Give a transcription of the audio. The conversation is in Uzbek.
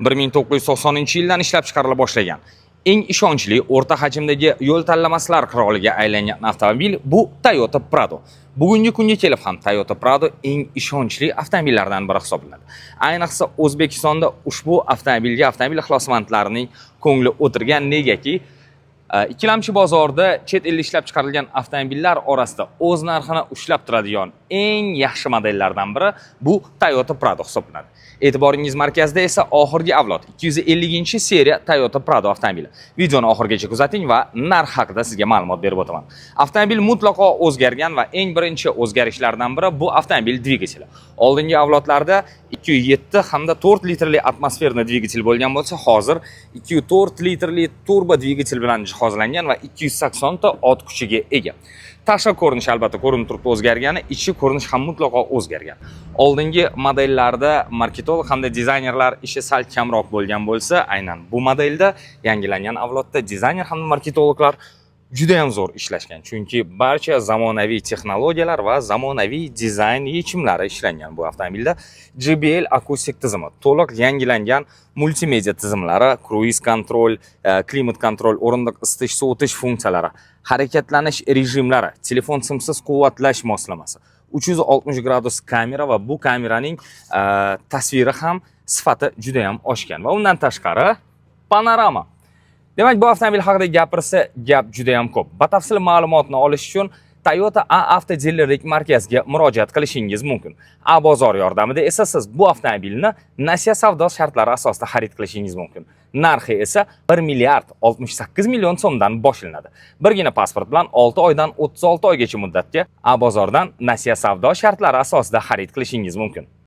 1990-yildan ishlab chiqarila boshlangan. Eng ishonchli o'rta hajmdagi yo'l tanlamaslar qiroliga aylangan avtomobil bu Toyota Prado. Bugungi kunga kelib ham Toyota Prado eng ishonchli avtomobillardan biri hisoblanadi. Ayniqsa O'zbekistonda ushbu avtomobil ixlosmandlarining ko'ngli o'tirgan, negaki ikkilamchi bozorda chet elda ishlab chiqarilgan avtomobillar orasida o'z narxini ushlab turadigan eng yaxshi modellardan biri bu Toyota Prado hisoblanadi. E'tiboringiz markazida esa oxirgi avlod 250-seriya Toyota Prado avtomobili. Videoni oxirigacha kuzating va narx haqida sizga ma'lumot berib o'taman. Avtomobil mutlaqo o'zgargan va eng birinchi o'zgarishlardan biri bu avtomobil dvigateli. Oldingi avlodlarda 2.7 hamda 4 litrli atmosferni dvigatel bo'lgan bo'lsa, hozir 2.4 litrli turbo dvigatel bilan jihozlangan va 280 ta ot kuchiga ega. Tashqi ko'rinish albatta ko'rinib turibdi o'zgargani, ichki ko'rinish ham mutlaqo o'zgargan. Oldingi modellarda marketolog hamda dizaynerlar ishi sal kamroq bo'lgan bo'lsa, aynan bu modelda yangilangan avlodda dizayner hamda marketologlar juda ham zo'r ishlashgan. Chunki barcha zamonaviy texnologiyalar va zamonaviy dizayn yechimlari ishlangan bu avtomobilda. JBL akustik tizimi, to'liq yangilangan multimedia tizimlari, cruise control, klimat kontrol, o'rindiq isitish, sovutish funksiyalari, harakatlanish rejimlari, telefon simsiz quvvatlash moslamasi, 360 gradus kamera va bu kameraning tasviri ham sifati juda ham oshgan va undan tashqari panorama. Demak, bu avtomobil haqida gapirsa, gap juda ham ko'p. Batafsil ma'lumotni olish uchun Toyota A avtodealerlik markaziga murojaat qilishingiz mumkin. A bozor yordamida esa siz bu avtomobilni nasiya savdo shartlari asosida xarid qilishingiz mumkin. Narxi esa 1 milliard 68 million so'mdan boshlanadi. Birgina pasport bilan 6 oydan 36 oygacha muddatga A bozordan nasiya savdo shartlari asosida xarid qilishingiz mumkin.